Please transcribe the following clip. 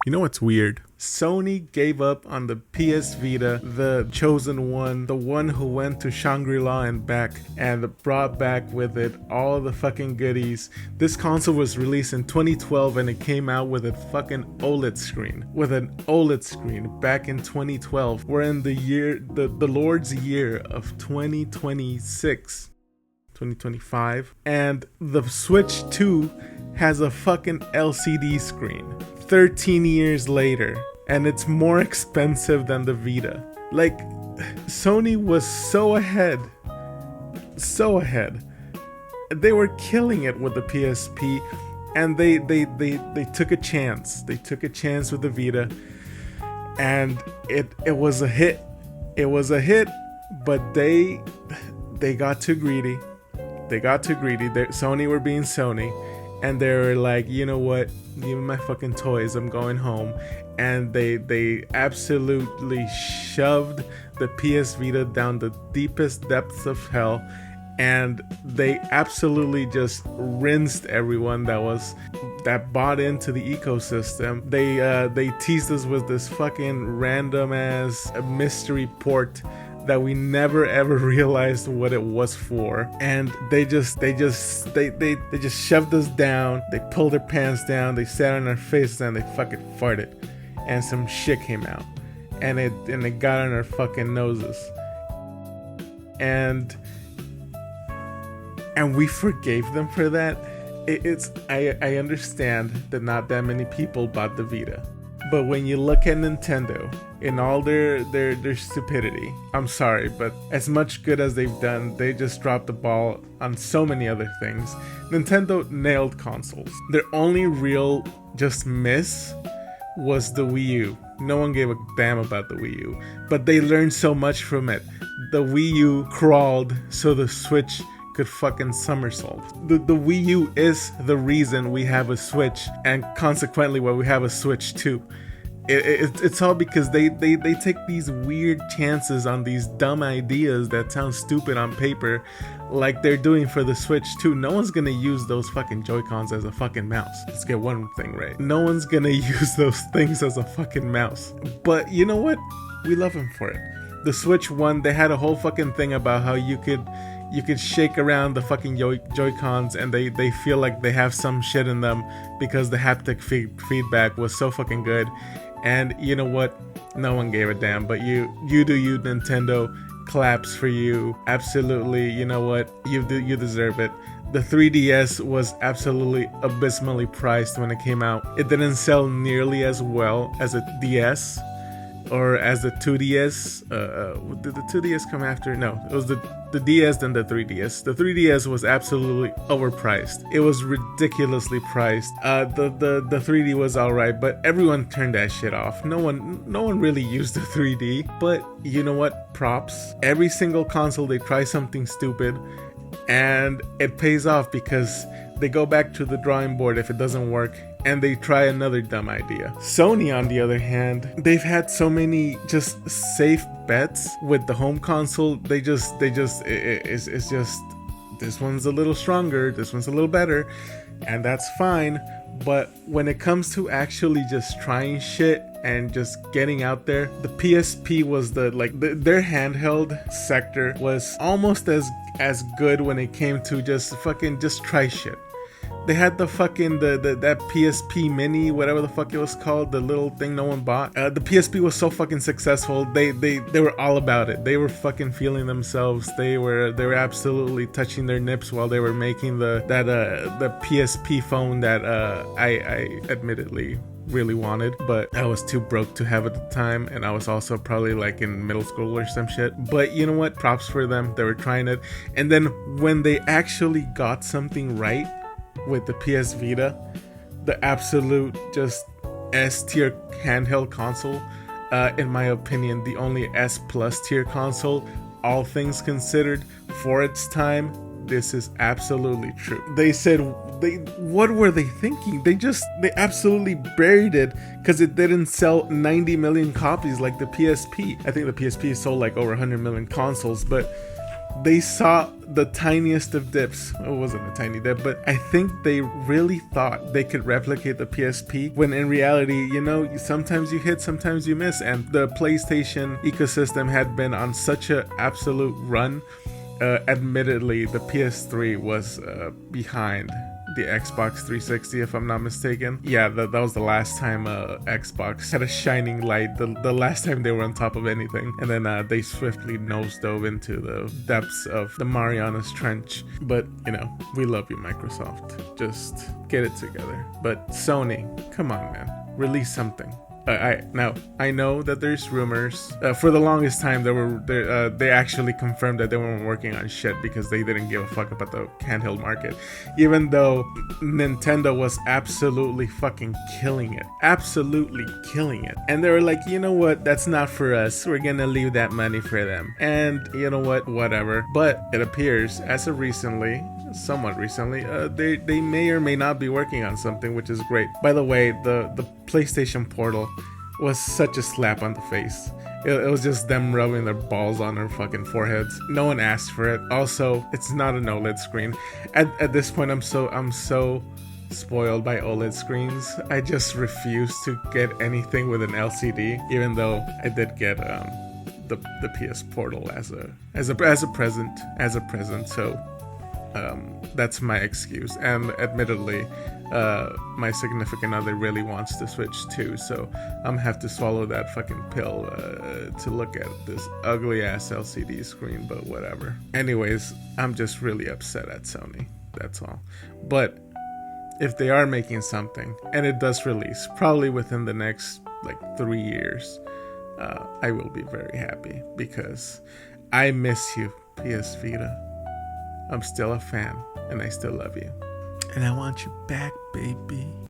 You know what's weird? Sony gave up on the PS Vita, the chosen one, the one who went to Shangri-La and back, and brought back with it all the fucking goodies. This console was released in 2012 and it came out with a fucking OLED screen. With an OLED screen back in 2012. We're in the year, the Lord's year of 2026. 2025, and the Switch 2 has a fucking LCD screen 13 years later, and it's more expensive than the Vita. Like, Sony was so ahead. They were killing it with the PSP, and they took a chance. They took a chance with the Vita, and it was a hit. It was a hit, but they got too greedy. Sony were being Sony, and they were like, you know what? Give me my fucking toys. I'm going home. And they absolutely shoved the PS Vita down the deepest depths of hell, and they absolutely just rinsed everyone that bought into the ecosystem. They teased us with this fucking random ass mystery port that we never ever realized what it was for, and they just shoved us down. They pulled their pants down, they sat on our faces, and they fucking farted, and some shit came out, and it got on our fucking noses, and we forgave them for that. I understand that not that many people bought the Vita. But when you look at Nintendo in all their stupidity, I'm sorry, but as much good as they've done, they just dropped the ball on so many other things. Nintendo nailed consoles. Their only real just miss was the Wii U. No one gave a damn about the Wii U, but they learned so much from it. The Wii U crawled so the Switch could fucking somersault. The Wii U is the reason we have a Switch, and consequently why we have a Switch 2. It's all because they take these weird chances on these dumb ideas that sound stupid on paper, like they're doing for the Switch 2. No one's gonna use those fucking Joy-Cons as a fucking mouse. Let's get one thing right. No one's gonna use those things as a fucking mouse. But you know what? We love them for it. The Switch 1, they had a whole fucking thing about how you could shake around the fucking Joy-Cons and they feel like they have some shit in them because the haptic feedback was so fucking good. And you know what? No one gave a damn, but you do you, Nintendo. Claps for you. Absolutely, you know what? You deserve it. The 3DS was absolutely abysmally priced when it came out. It didn't sell nearly as well as a DS or as the 2DS. Did the 2DS come after? No, it was the DS then the 3DS. The 3DS was absolutely overpriced. It was ridiculously priced. The 3D was alright, but everyone turned that shit off. No one really used the 3D. But you know what? Props. Every single console they try something stupid, and it pays off because they go back to the drawing board if it doesn't work, and they try another dumb idea. Sony, on the other hand, they've had so many just safe bets with the home console. It's just this one's a little stronger, this one's a little better, and that's fine. But when it comes to actually just trying shit and just getting out there, the PSP was their handheld sector was almost as good when it came to just try shit. They had the fucking that PSP Mini, whatever the fuck it was called, the little thing no one bought. The PSP was so fucking successful. They were all about it. They were fucking feeling themselves. They were absolutely touching their nips while they were making the PSP phone that I admittedly really wanted, but I was too broke to have at the time, and I was also probably like in middle school or some shit. But you know what? Props for them. They were trying it, and then when they actually got something right with the PS Vita, the absolute just S tier handheld console, in my opinion, the only S plus tier console, all things considered, for its time. This is absolutely true. They said, what were they thinking? They absolutely buried it because it didn't sell 90 million copies like the PSP. I think the PSP sold like over 100 million consoles, but they saw the tiniest of dips. It wasn't a tiny dip, but I think they really thought they could replicate the PSP, when in reality, you know, sometimes you hit, sometimes you miss, and the PlayStation ecosystem had been on such an absolute run. Admittedly, the PS3 was behind the Xbox 360, if I'm not mistaken. Yeah, that was the last time Xbox had a shining light, the last time they were on top of anything. And then they swiftly nose-dove into the depths of the Marianas Trench. But, you know, we love you, Microsoft. Just get it together. But Sony, come on, man. Release something. I know that there's rumors. For the longest time, they actually confirmed that they weren't working on shit because they didn't give a fuck about the handheld market, even though Nintendo was absolutely fucking killing it, and they were like, you know what, that's not for us. We're gonna leave that money for them, and you know what, whatever. But it appears, as of recently, somewhat recently, they may or may not be working on something, which is great. By the way, the PlayStation Portal was such a slap on the face. It was just them rubbing their balls on their fucking foreheads. No one asked for it. Also, it's not an OLED screen. At this point, I'm so spoiled by OLED screens. I just refuse to get anything with an LCD, even though I did get the PS Portal as a present. So that's my excuse. And admittedly, my significant other really wants to switch too, so I'm gonna have to swallow that fucking pill to look at this ugly ass LCD screen, but whatever. Anyways, I'm just really upset at Sony, that's all. But if they are making something, and it does release probably within the next like 3 years, I will be very happy, because I miss you, PS Vita. I'm still a fan, and I still love you. And I want you back, baby.